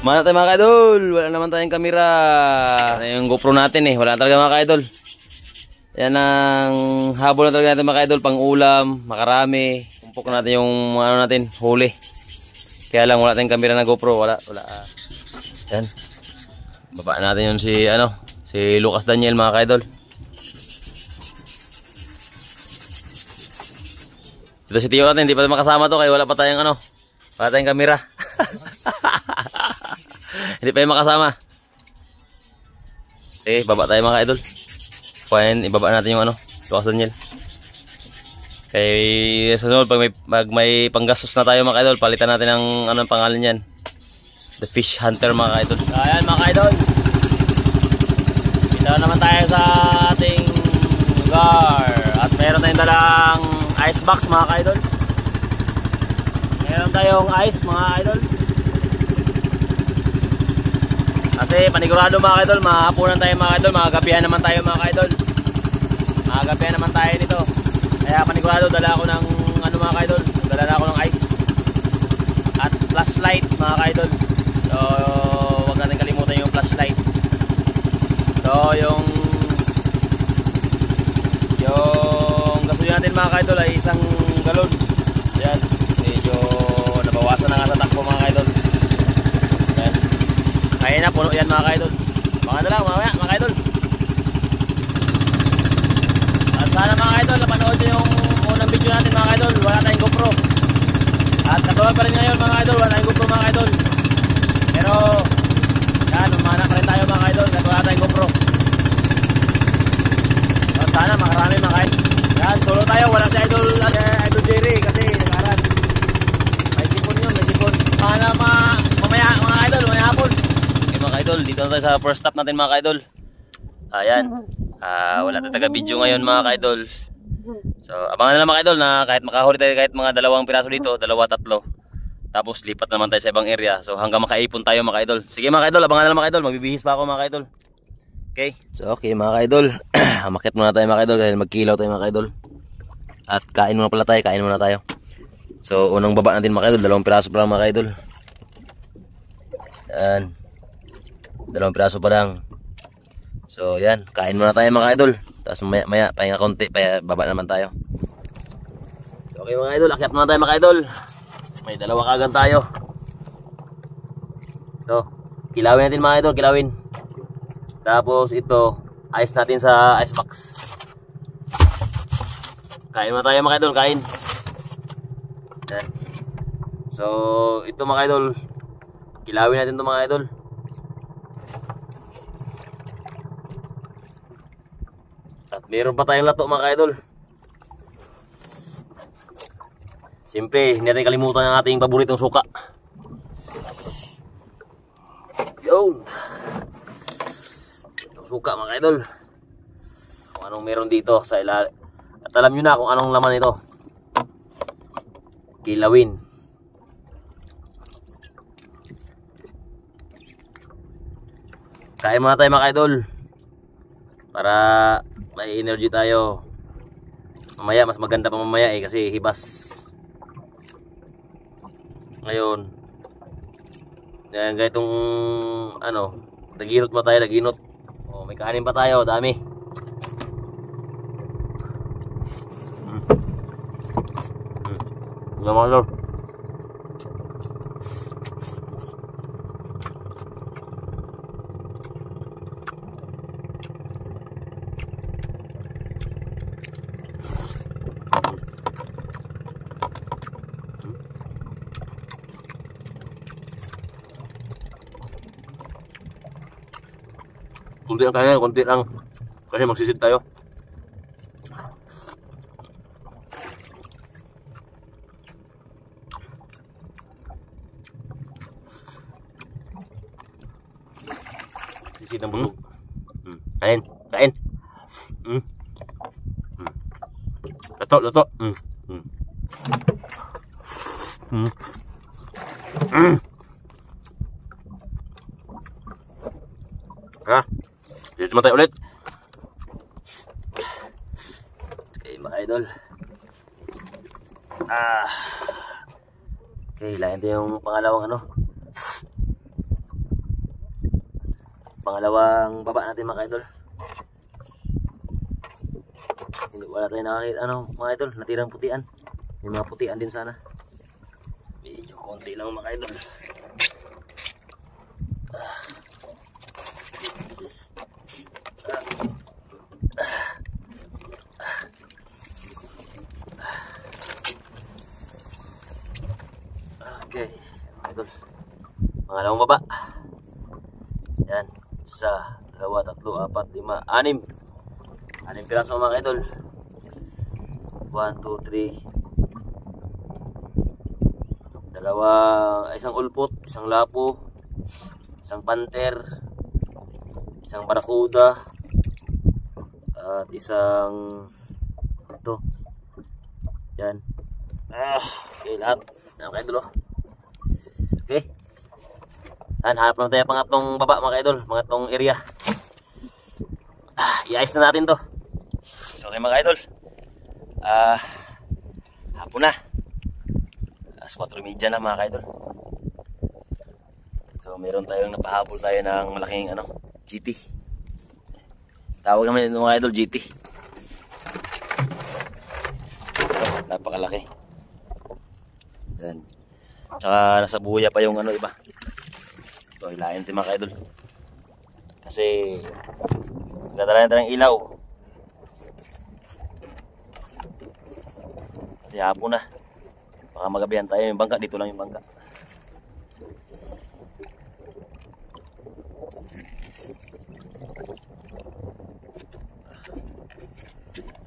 Mana tayo mga ka-idol, wala naman tayong kamera. Yung GoPro natin eh, wala talaga mga ka-idol. Yan ang habol na talaga natin mga ka-idol, pang ulam, makarami. Pumpok natin yung ano natin, huli. Kaya lang wala tayong kamera na GoPro, wala. Yan. Baba natin yun si Lucas Daniel mga ka-idol. Ito si Tio natin, hindi pa makasama to kaya wala pa tayong wala tayong kamera. Hindi pa yung makasama. Okay, baba tayo mga ka-idol. Fine, ibaba natin yung Lucas Daniel. Kaya sa sunod, pag may panggastos na tayo mga ka-idol, palitan natin ang pangalan yan. The Fish Hunter mga ka-idol. Ayan mga ka-idol. Dito naman tayo sa ating lugar. At meron tayong dalang ice box mga ka-idol. Meron tayong ice mga ka-idol. Kasi panigurado mga ka-idol, mahapunan tayo mga ka-idol, magagabihan naman tayo mga ka-idol. Magagabihan naman tayo nito. Kaya panigurado dala ako ng mga ka-idol, dala na ako ng ice at flashlight mga ka-idol. So huwag natin kalimutan yung flashlight. So yung gasolina natin mga ka-idol ay 1 galon. Ayan, medyo nabawasan na nga sa takbo mga ka-idol. Ayan, kaya na puno yan mga ka-idol. Baka na lang mamaya mga ka-idol. At sana mga ka-idol napanood nyo yung unang video natin mga ka-idol. Wala tayong GoPro. At katulad pa rin ngayon mga ka-idol, wala tayong GoPro mga ka-idol. Pero yan, umana pa rin tayo mga ka-idol at wala tayong GoPro. At sana makarami mga ka-idol. Yan, solo tayo, wala si Idol Jerry kasi nakaran. May sipon yun, may sipon. Sana mamaya mga ka-idol, mamaya hapon. Okay mga ka-idol, dito na tayo sa first stop natin mga ka-idol. Ayan, wala tayong taga-video ngayon mga ka-idol. So abangan na lang mga ka-idol na kahit makahuli tayo kahit mga 2 piraso dito, 2, 3. Tapos lipat naman tayo sa ibang area. So hanggang makaipon tayo mga ka-idol. Sige mga ka-idol, abangan na lang mga ka-idol. Magbibihis pa ako mga ka-idol. Okay? So okay mga ka-idol. Makit muna tayo mga ka-idol dahil magkilaw tayo mga ka-idol. At kain muna pala tayo, kain muna tayo. So unang baba natin mga ka-idol, 2 piraso pa lang mga ka-idol. Yan. 2 piraso pa lang. So yan, kain muna tayo mga ka-idol. Tapos maya pahinga konti, baba naman tayo. So, okay mga ka-idol, akyat muna tayo mga ka-idol. May 2 kagan tayo. Ito, kilawin natin mga idol, kilawin. Tapos ito, ice natin sa ice box. Kain muna tayo mga idol, kain. Yan. So ito mga idol, kilawin natin ito mga idol. At meron pa tayong lato mga idol. Siyempre, hindi natin kalimutan ang ating paboritong suka. Yun. Suka mga idol. Kung anong meron dito sa ilalim. At alam nyo na kung anong laman ito. Kilawin. Kain muna tayo mga idol. Para may energy tayo. Mamaya, mas maganda pa mamaya kasi hibas. Ngayon, yan ganitong daginot pa tayo, daginot. Oh, may kanin pa tayo, dami. Mga lord. Kunti lang kaya, kunti lang. Kasi magsisid tayo. Sisid ng busog. Kain, kain. Lato, lato. Ha? Dito naman tayo ulit. Okay mga idol. Okay, lain tayo yung pangalawang Pangalawang baba natin mga idol. Hindi wala tayong nakakita mga idol, natirang putian. May mga putian din sana. Medyo konti lang mga idol. Okay, idol. Pangalawang baba. Yan. 1, 2, 3, 4, 5, 6. 6 piraso mga idol. 1, 2, 3. Isang ulpot, isang lapo, isang panter, isang barakuda, at isang ito. Yan. Okay, lahat. Okay, idol. Okay. Hanap lang tayo pangatlong baba mga idol, pangatlong area. I-ice na natin to. So okay mga idol. Hapon na. 4:30 na mga idol. So meron tayong napahabol tayo ng malaking GT. Tawag naman ito mga idol, GT. Napakalaki. Yan. Tsaka nasa buya pa yung iba. Ito, hilahin natin mga idol. Kasi nagdadala natin ng ilaw. Kasi hapon na. Baka magabihan tayo yung bangka. Dito lang yung bangka.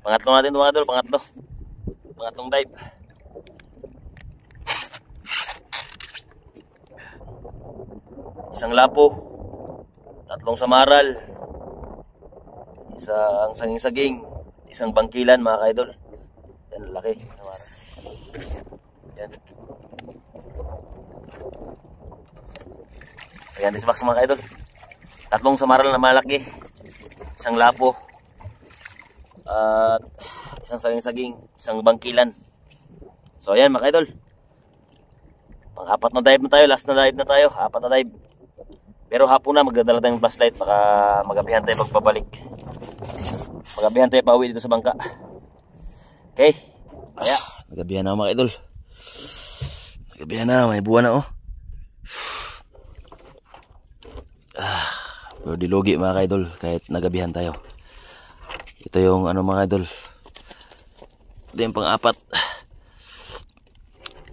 Pangatlo natin ito mga idol. Pangatlong dive. Isang lapo, 3 samaral, isang saging-saging, isang bangkilan mga kaidol. Yan, laki. Yan. Ayan, this box mga kaidol. 3 samaral na malaki, isang lapo, at isang saging-saging, isang bangkilan. So ayan mga kaidol. Pang-4 na dive na tayo, last na dive na tayo, 4 na dive. Pero hapon na magdadala tayong flashlight, baka magabihan tayo pagbabalik. Magabihan tayo pauwi dito sa bangka. Okay. Kaya, magabihan na mga idol. Magabihan na, may buwan na pero dilugi mga idol kahit nagabihan tayo. Ito yung mga idol. Ito yung pang-4.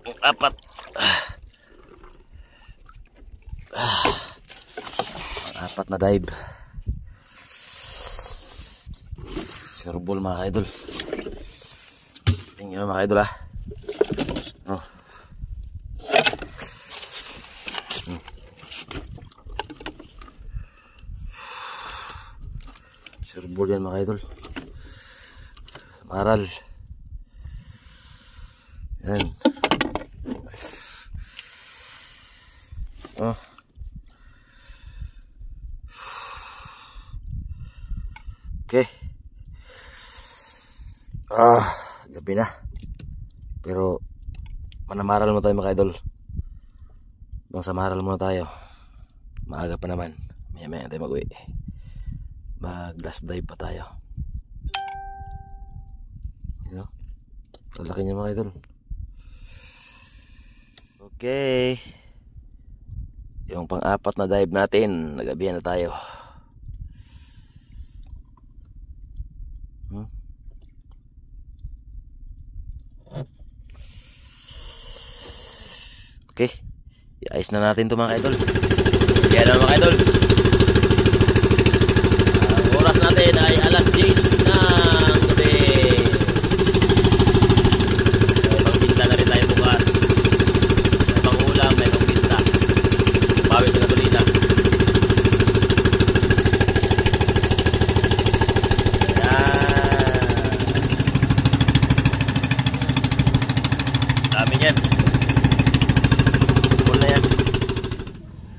Pang-4. Apat na dive. Serbol mga idol. Tingnan mga idol Serbol yan mga idol. Samaral. Yan. Okay. Gabi na. Pero manamaral mo tayo mga idol. Magsamaral muna tayo. Maaga pa naman. Maya tayo mag-uwi. Mag last dive pa tayo. Lalaki niya mga idol. Okay. Yung pang-4 na dive natin, nagabihan na tayo. Okay, i-ice na natin ito mga idol. Yan mga idol. Ang oras natin ay alas 10 ng gabi. May pangbinta na rin tayo bukas. May pangulam, may pangbinta. Pawis na gasolina. Yan. Dami yan.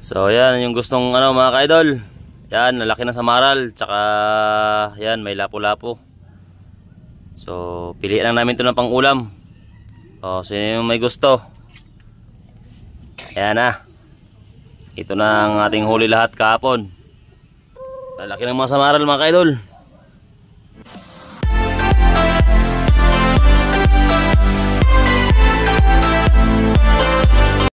So yan yung gustong mga ka-idol. Yan, lalaki na samaral. Tsaka yan, may lapo-lapo. So piliin lang namin ito ng pang-ulam. Sino yung may gusto? Yan na. Ito na ang ating huli lahat kahapon. Lalaki ng mga samaral mga ka-idol.